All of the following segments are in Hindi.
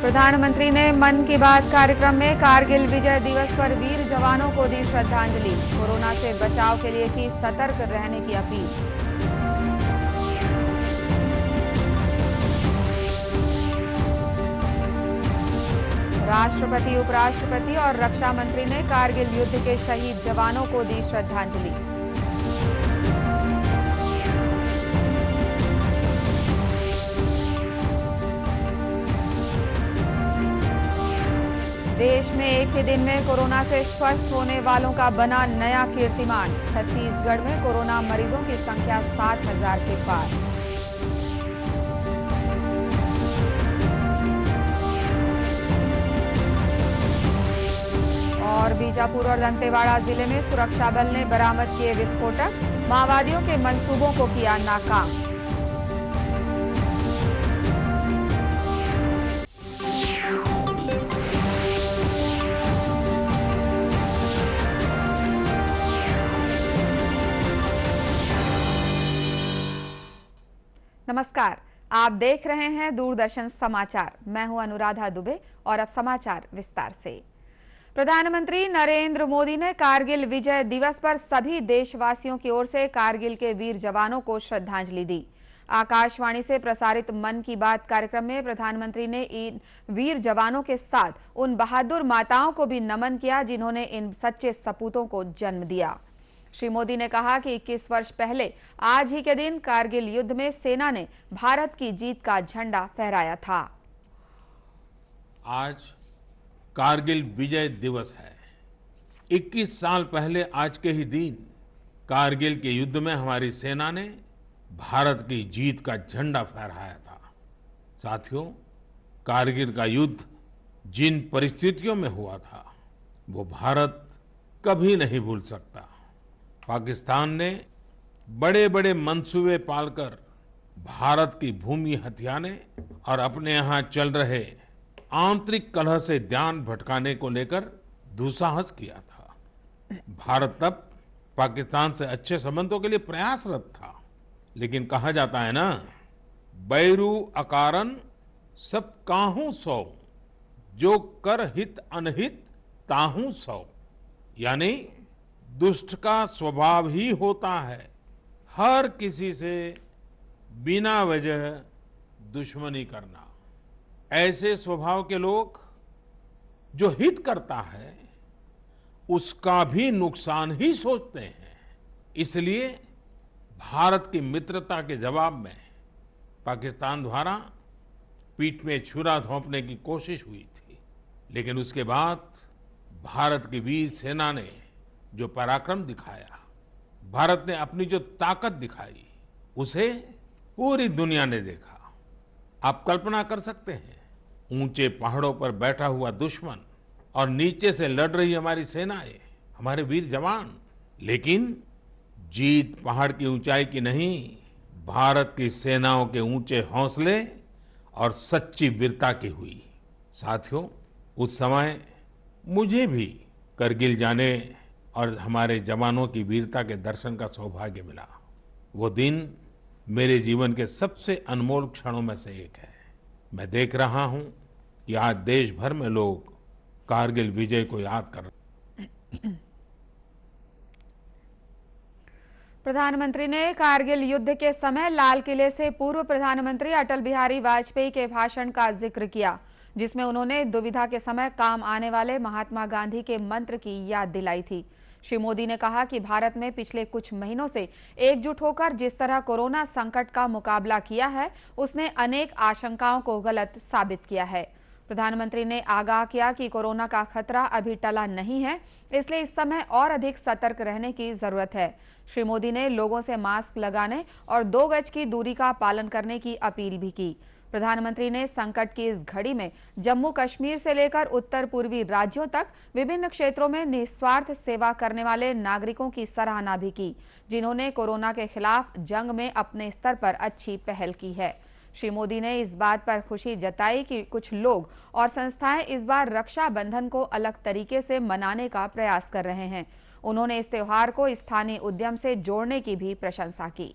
प्रधानमंत्री ने मन की बात कार्यक्रम में कारगिल विजय दिवस पर वीर जवानों को दी श्रद्धांजलि। कोरोना से बचाव के लिए की सतर्क रहने की अपील। राष्ट्रपति, उपराष्ट्रपति और रक्षा मंत्री ने कारगिल युद्ध के शहीद जवानों को दी श्रद्धांजलि। देश में एक ही दिन में कोरोना से स्वस्थ होने वालों का बना नया कीर्तिमान। छत्तीसगढ़ में कोरोना मरीजों की संख्या 60,000 के पार। और बीजापुर और दंतेवाड़ा जिले में सुरक्षा बल ने बरामद किए विस्फोटक। माओवादियों के मंसूबों को किया नाकाम। नमस्कार, आप देख रहे हैं दूरदर्शन समाचार। मैं हूं अनुराधा दुबे और अब समाचार विस्तार से। प्रधानमंत्री नरेंद्र मोदी ने कारगिल विजय दिवस पर सभी देशवासियों की ओर से कारगिल के वीर जवानों को श्रद्धांजलि दी। आकाशवाणी से प्रसारित मन की बात कार्यक्रम में प्रधानमंत्री ने इन वीर जवानों के साथ उन बहादुर माताओं को भी नमन किया जिन्होंने इन सच्चे सपूतों को जन्म दिया। श्री मोदी ने कहा कि 21 वर्ष पहले आज ही के दिन कारगिल युद्ध में सेना ने भारत की जीत का झंडा फहराया था। आज कारगिल विजय दिवस है। 21 साल पहले आज के ही दिन कारगिल के युद्ध में हमारी सेना ने भारत की जीत का झंडा फहराया था। साथियों, कारगिल का युद्ध जिन परिस्थितियों में हुआ था वो भारत कभी नहीं भूल सकता। पाकिस्तान ने बड़े बड़े मंसूबे पालकर भारत की भूमि हथियाने और अपने यहां चल रहे आंतरिक कलह से ध्यान भटकाने को लेकर दुस्साहस किया था। भारत तब पाकिस्तान से अच्छे संबंधों के लिए प्रयासरत था, लेकिन कहा जाता है ना, बैरू अकारन सब काहू सौ, जो कर हित अनहित ताहू सौ। यानी दुष्ट का स्वभाव ही होता है हर किसी से बिना वजह दुश्मनी करना। ऐसे स्वभाव के लोग जो हित करता है उसका भी नुकसान ही सोचते हैं। इसलिए भारत की मित्रता के जवाब में पाकिस्तान द्वारा पीठ में छुरा घोंपने की कोशिश हुई थी, लेकिन उसके बाद भारत की वीर सेना ने जो पराक्रम दिखाया, भारत ने अपनी जो ताकत दिखाई, उसे पूरी दुनिया ने देखा। आप कल्पना कर सकते हैं, ऊंचे पहाड़ों पर बैठा हुआ दुश्मन और नीचे से लड़ रही हमारी सेनाएं, हमारे वीर जवान। लेकिन जीत पहाड़ की ऊंचाई की नहीं, भारत की सेनाओं के ऊंचे हौसले और सच्ची वीरता की हुई। साथियों, उस समय मुझे भी करगिल जाने और हमारे जवानों की वीरता के दर्शन का सौभाग्य मिला। वो दिन मेरे जीवन के सबसे अनमोल क्षणों में से एक है। मैं देख रहा हूं कि आज देश भर में लोग कारगिल विजय को याद कर रहे हैं। प्रधानमंत्री ने कारगिल युद्ध के समय लाल किले से पूर्व प्रधानमंत्री अटल बिहारी वाजपेयी के भाषण का जिक्र किया, जिसमें उन्होंने दुविधा के समय काम आने वाले महात्मा गांधी के मंत्र की याद दिलाई थी। श्री मोदी ने कहा कि भारत में पिछले कुछ महीनों से एकजुट होकर जिस तरह कोरोना संकट का मुकाबला किया है, उसने अनेक आशंकाओं को गलत साबित किया है। प्रधानमंत्री ने आगाह किया कि कोरोना का खतरा अभी टला नहीं है, इसलिए इस समय और अधिक सतर्क रहने की जरूरत है। श्री मोदी ने लोगों से मास्क लगाने और 2 गज की दूरी का पालन करने की अपील भी की। प्रधानमंत्री ने संकट की इस घड़ी में जम्मू कश्मीर से लेकर उत्तर पूर्वी राज्यों तक विभिन्न क्षेत्रों में निस्वार्थ सेवा करने वाले नागरिकों की सराहना भी की, जिन्होंने कोरोना के खिलाफ जंग में अपने स्तर पर अच्छी पहल की है। श्री मोदी ने इस बात पर खुशी जताई कि कुछ लोग और संस्थाएं इस बार रक्षाबंधन को अलग तरीके से मनाने का प्रयास कर रहे हैं। उन्होंने इस त्योहार को स्थानीय उद्यम से जोड़ने की भी प्रशंसा की।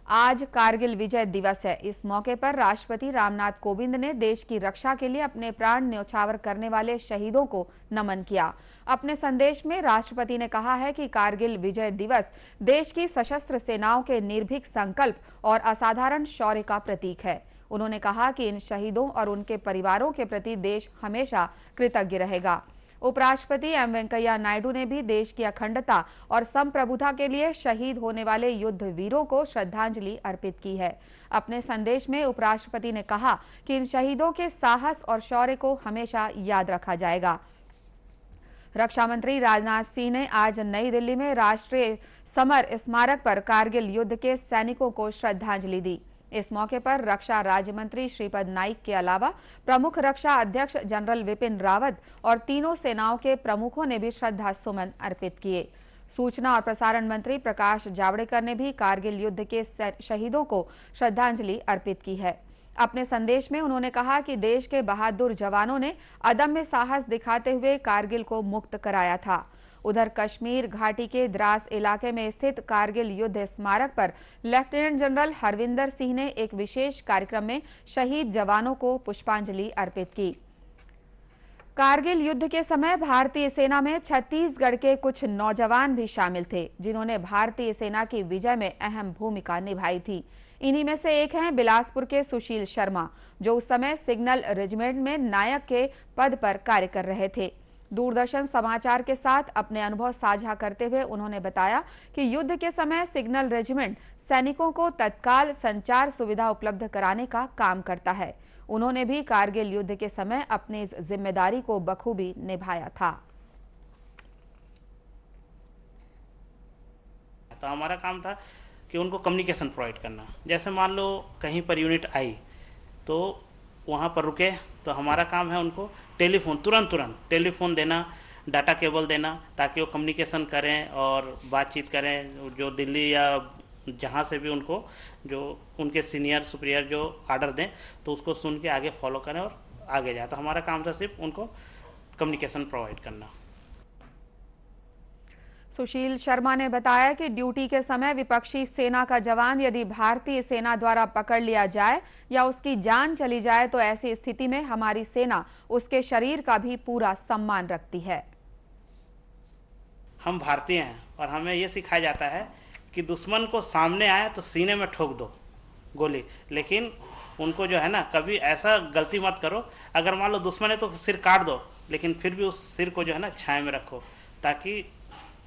आज कारगिल विजय दिवस है। इस मौके पर राष्ट्रपति रामनाथ कोविंद ने देश की रक्षा के लिए अपने प्राण न्यौछावर करने वाले शहीदों को नमन किया। अपने संदेश में राष्ट्रपति ने कहा है कि कारगिल विजय दिवस देश की सशस्त्र सेनाओं के निर्भीक संकल्प और असाधारण शौर्य का प्रतीक है। उन्होंने कहा कि इन शहीदों और उनके परिवारों के प्रति देश हमेशा कृतज्ञ रहेगा। उपराष्ट्रपति एम वेंकैया नायडू ने भी देश की अखंडता और संप्रभुता के लिए शहीद होने वाले युद्ध वीरों को श्रद्धांजलि अर्पित की है। अपने संदेश में उपराष्ट्रपति ने कहा कि इन शहीदों के साहस और शौर्य को हमेशा याद रखा जाएगा। रक्षा मंत्री राजनाथ सिंह ने आज नई दिल्ली में राष्ट्रीय समर स्मारक पर कारगिल युद्ध के सैनिकों को श्रद्धांजलि दी। इस मौके पर रक्षा राज्य मंत्री श्रीपद नाइक के अलावा प्रमुख रक्षा अध्यक्ष जनरल विपिन रावत और तीनों सेनाओं के प्रमुखों ने भी श्रद्धा सुमन अर्पित किए। सूचना और प्रसारण मंत्री प्रकाश जावड़ेकर ने भी कारगिल युद्ध के शहीदों को श्रद्धांजलि अर्पित की है। अपने संदेश में उन्होंने कहा कि देश के बहादुर जवानों ने अदम्य साहस दिखाते हुए कारगिल को मुक्त कराया था। उधर कश्मीर घाटी के द्रास इलाके में स्थित कारगिल युद्ध स्मारक पर लेफ्टिनेंट जनरल हरविंदर सिंह ने एक विशेष कार्यक्रम में शहीद जवानों को पुष्पांजलि अर्पित की। कारगिल युद्ध के समय भारतीय सेना में छत्तीसगढ़ के कुछ नौजवान भी शामिल थे, जिन्होंने भारतीय सेना की विजय में अहम भूमिका निभाई थी। इन्हीं में से एक हैं बिलासपुर के सुशील शर्मा, जो उस समय सिग्नल रेजिमेंट में नायक के पद पर कार्य कर रहे थे। दूरदर्शन समाचार के साथ अपने अनुभव साझा करते हुए उन्होंने बताया कि युद्ध के समय सिग्नल रेजिमेंट सैनिकों को तत्काल संचार सुविधा उपलब्ध कराने का काम करता है। उन्होंने भी कारगिल युद्ध के समय अपनी इस जिम्मेदारी को बखूबी निभाया था। तो हमारा काम था कि उनको कम्युनिकेशन प्रोवाइड करना। जैसे मान लो कहीं पर यूनिट आई तो वहाँ पर रुके, तो हमारा काम है उनको टेलीफोन तुरंत टेलीफोन देना, डाटा केबल देना, ताकि वो कम्युनिकेशन करें और बातचीत करें। जो दिल्ली या जहाँ से भी उनको जो उनके सीनियर सुपीरियर जो आर्डर दें तो उसको सुन के आगे फॉलो करें और आगे जाए। तो हमारा काम था सिर्फ उनको कम्युनिकेशन प्रोवाइड करना। सुशील शर्मा ने बताया कि ड्यूटी के समय विपक्षी सेना का जवान यदि भारतीय सेना द्वारा पकड़ लिया जाए या उसकी जान चली जाए तो ऐसी स्थिति में हमारी सेना उसके शरीर का भी पूरा सम्मान रखती है। हम भारतीय हैं और हमें ये सिखाया जाता है कि दुश्मन को सामने आए तो सीने में ठोक दो गोली, लेकिन उनको जो है ना कभी ऐसा गलती मत करो। अगर मान लो दुश्मन है तो सिर काट दो, लेकिन फिर भी उस सिर को जो है ना छाया में रखो, ताकि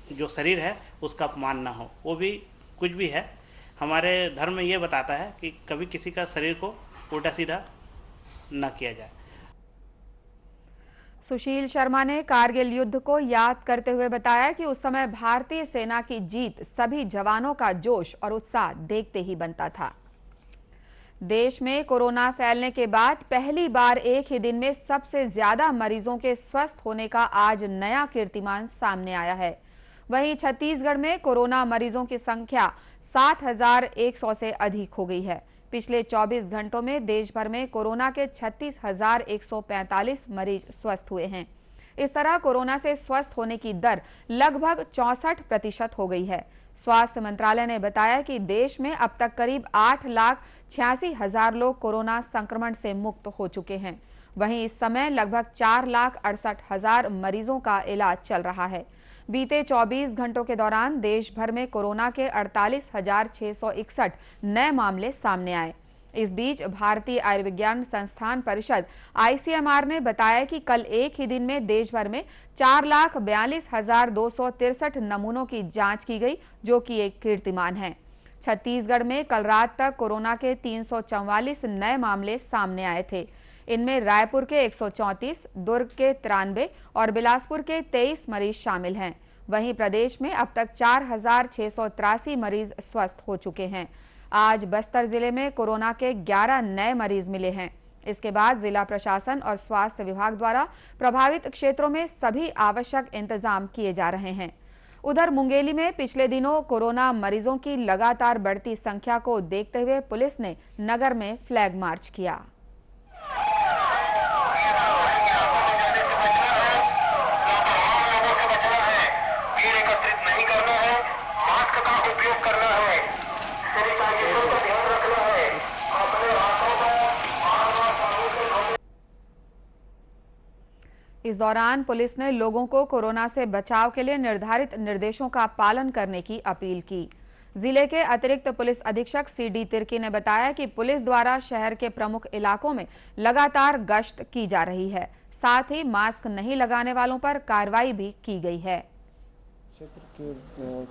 जो शरीर है उसका अपमान ना हो। वो भी कुछ भी है, हमारे धर्म में ये बताता है कि कभी किसी का शरीर को उल्टा सीधा न किया जाए। सुशील शर्मा ने कारगिल युद्ध को याद करते हुए बताया कि उस समय भारतीय सेना की जीत सभी जवानों का जोश और उत्साह देखते ही बनता था। देश में कोरोना फैलने के बाद पहली बार एक ही दिन में सबसे ज्यादा मरीजों के स्वस्थ होने का आज नया कीर्तिमान सामने आया है। वहीं छत्तीसगढ़ में कोरोना मरीजों की संख्या 7,100 से अधिक हो गई है। पिछले 24 घंटों में देश भर में कोरोना के 36,145 मरीज स्वस्थ हुए हैं। इस तरह कोरोना से स्वस्थ होने की दर लगभग 64% हो गई है। स्वास्थ्य मंत्रालय ने बताया कि देश में अब तक करीब 8,86,000 लोग कोरोना संक्रमण से मुक्त हो चुके हैं। वहीं इस समय लगभग 4,68,000 मरीजों का इलाज चल रहा है। बीते 24 घंटों के दौरान देश भर में कोरोना के 48,661 नए मामले सामने आए। इस बीच भारतीय आयुर्विज्ञान संस्थान परिषद ICMR ने बताया कि कल एक ही दिन में देश भर में 4,42,263 नमूनों की जांच की गई, जो कि एक कीर्तिमान है। छत्तीसगढ़ में कल रात तक कोरोना के 344 नए मामले सामने आए थे। इनमें रायपुर के 134, दुर्ग के 93 और बिलासपुर के 23 मरीज शामिल हैं। वहीं प्रदेश में अब तक 4,683 मरीज स्वस्थ हो चुके हैं। आज बस्तर जिले में कोरोना के 11 नए मरीज मिले हैं। इसके बाद जिला प्रशासन और स्वास्थ्य विभाग द्वारा प्रभावित क्षेत्रों में सभी आवश्यक इंतजाम किए जा रहे हैं। उधर मुंगेली में पिछले दिनों कोरोना मरीजों की लगातार बढ़ती संख्या को देखते हुए पुलिस ने नगर में फ्लैग मार्च किया। उपयोग करना है। इस दौरान पुलिस ने लोगों को कोरोना से बचाव के लिए निर्धारित निर्देशों का पालन करने की अपील की। जिले के अतिरिक्त पुलिस अधीक्षक सीडी तिर्की ने बताया कि पुलिस द्वारा शहर के प्रमुख इलाकों में लगातार गश्त की जा रही है। साथ ही मास्क नहीं लगाने वालों पर कार्रवाई भी की गई है। क्षेत्र के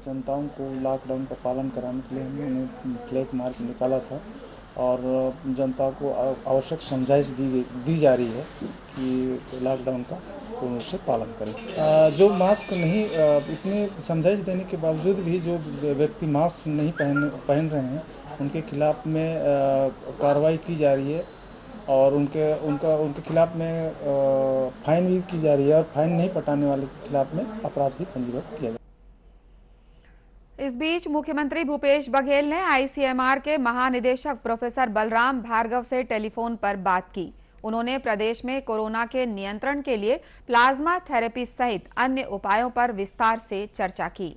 जनताओं को लॉकडाउन का पालन कराने के लिए हमने फ्लैग मार्च निकाला था और जनता को आवश्यक समझाइश दी जा रही है कि लॉकडाउन का पूर्ण रूप से पालन करें। जो मास्क नहीं, इतनी समझाइश देने के बावजूद भी जो व्यक्ति मास्क नहीं पहन रहे हैं उनके खिलाफ में कार्रवाई की जा रही है और उनके खिलाफ में फाइन भी की जा रही है और फाइन नहीं पटाने वाले के खिलाफ में अपराध भी पंजीबद्ध किया जाए। इस बीच मुख्यमंत्री भूपेश बघेल ने आईसीएमआर के महानिदेशक प्रोफेसर बलराम भार्गव से टेलीफोन पर बात की। उन्होंने प्रदेश में कोरोना के नियंत्रण के लिए प्लाज्मा थेरेपी सहित अन्य उपायों पर विस्तार से चर्चा की।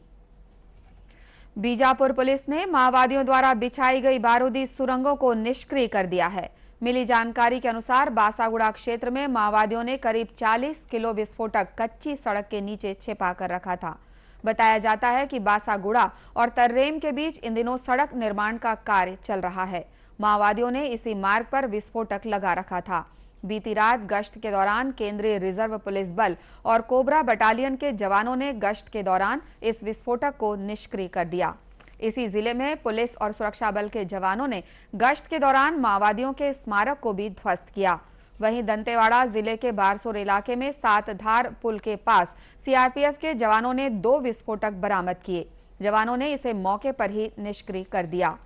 बीजापुर पुलिस ने माओवादियों द्वारा बिछाई गई बारूदी सुरंगों को निष्क्रिय कर दिया है। मिली जानकारी के अनुसार बासागुड़ा क्षेत्र में माओवादियों ने करीब 40 किलो विस्फोटक कच्ची सड़क के नीचे छिपा कर रखा था। बताया जाता है कि बासागुड़ा और तर्रेम के बीच इन दिनों सड़क निर्माण का कार्य चल रहा है। माओवादियों ने इसी मार्ग पर विस्फोटक लगा रखा था। बीती रात गश्त के दौरान केंद्रीय रिजर्व पुलिस बल और कोबरा बटालियन के जवानों ने गश्त के दौरान इस विस्फोटक को निष्क्रिय कर दिया। इसी जिले में पुलिस और सुरक्षा बल के जवानों ने गश्त के दौरान माओवादियों के स्मारक को भी ध्वस्त किया। वहीं दंतेवाड़ा जिले के बारसोर इलाके में 7 धार पुल के पास सीआरपीएफ के जवानों ने 2 विस्फोटक बरामद किए। जवानों ने इसे मौके पर ही निष्क्रिय कर दिया।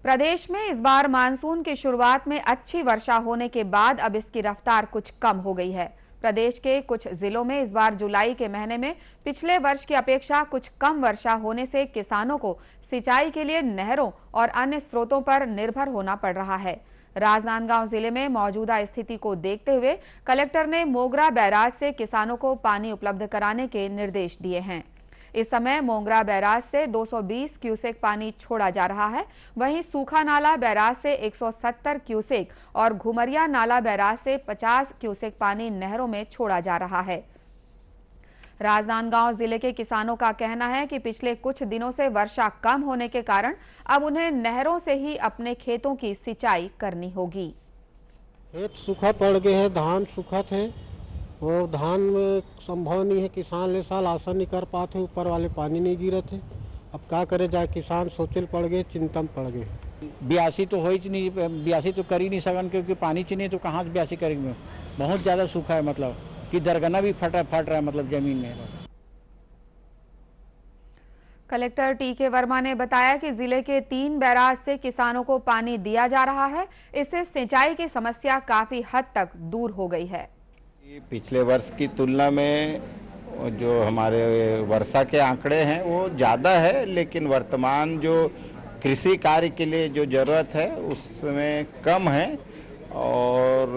प्रदेश में इस बार मानसून की शुरुआत में अच्छी वर्षा होने के बाद अब इसकी रफ्तार कुछ कम हो गई है। प्रदेश के कुछ जिलों में इस बार जुलाई के महीने में पिछले वर्ष की अपेक्षा कुछ कम वर्षा होने से किसानों को सिंचाई के लिए नहरों और अन्य स्रोतों पर निर्भर होना पड़ रहा है। राजनांदगांव जिले में मौजूदा स्थिति को देखते हुए कलेक्टर ने मोगरा बैराज से किसानों को पानी उपलब्ध कराने के निर्देश दिए हैं। इस समय मोगरा बैराज से 220 क्यूसेक पानी छोड़ा जा रहा है। वहीं सूखा नाला बैराज से 170 क्यूसेक और घुमरिया नाला बैराज से 50 क्यूसेक पानी नहरों में छोड़ा जा रहा है। राजनांदगांव जिले के किसानों का कहना है कि पिछले कुछ दिनों से वर्षा कम होने के कारण अब उन्हें नहरों से ही अपने खेतों की सिंचाई करनी होगी। खेत सूखा पड़ गए हैं, धान सूखा थे, वो धान में संभव नहीं है, किसान ले साल आशा नहीं कर पाते, ऊपर वाले पानी नहीं गिरे थे। अब क्या करे जाए, किसान सोचल पड़ गए, चिंता में पड़ गए। ब्यासी तो हो ही नहीं, ब्यासी तो कर ही नहीं सकन क्योंकि पानी चाहिए तो कहाँ से ब्यासी करेंगे। बहुत ज़्यादा सूखा है, मतलब कि दरगना भी फट रहा है, मतलब जमीन में। कलेक्टर टीके वर्मा ने बताया कि जिले के 3 बैराज से किसानों को पानी दिया जा रहा है। इससे सिंचाई की समस्या काफी हद तक दूर हो गई है। पिछले वर्ष की तुलना में जो हमारे वर्षा के आंकड़े हैं वो ज़्यादा है, लेकिन वर्तमान जो कृषि कार्य के लिए जो ज़रूरत है उसमें कम है। और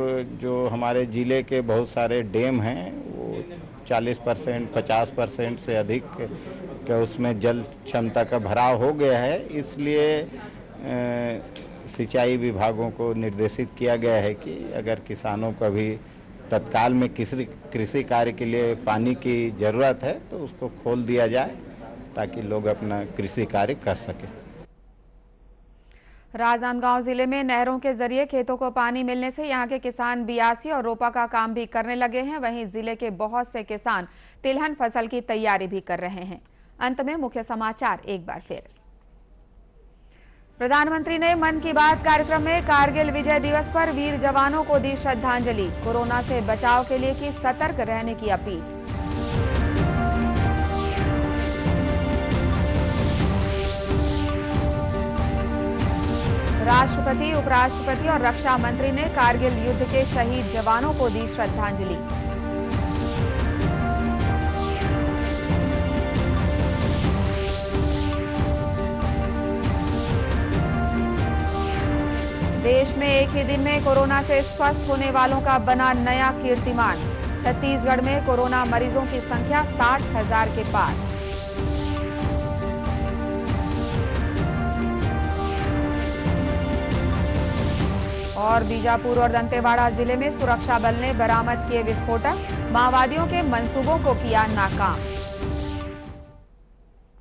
जो हमारे ज़िले के बहुत सारे डैम हैं वो 40% 50% से अधिक के उसमें जल क्षमता का भराव हो गया है। इसलिए सिंचाई विभागों को निर्देशित किया गया है कि अगर किसानों को भी तत्काल में कृषि कार्य के लिए पानी की ज़रूरत है तो उसको खोल दिया जाए ताकि लोग अपना कृषि कार्य कर सकें। राजनांदगांव जिले में नहरों के जरिए खेतों को पानी मिलने से यहां के किसान बियासी और रोपा का काम भी करने लगे हैं। वहीं जिले के बहुत से किसान तिलहन फसल की तैयारी भी कर रहे हैं। अंत में मुख्य समाचार एक बार फिर। प्रधानमंत्री ने मन की बात कार्यक्रम में कारगिल विजय दिवस पर वीर जवानों को दी श्रद्धांजलि। कोरोना से बचाव के लिए की सतर्क रहने की अपील। राष्ट्रपति, उपराष्ट्रपति और रक्षा मंत्री ने कारगिल युद्ध के शहीद जवानों को दी श्रद्धांजलि। देश में एक ही दिन में कोरोना से स्वस्थ होने वालों का बना नया कीर्तिमान। छत्तीसगढ़ में कोरोना मरीजों की संख्या 60,000 के पार। और बीजापुर और दंतेवाड़ा जिले में सुरक्षा बल ने बरामद किए विस्फोटक, माओवादियों के मंसूबों को किया नाकाम।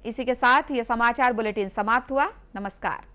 इसी के साथ ये समाचार बुलेटिन समाप्त हुआ। नमस्कार।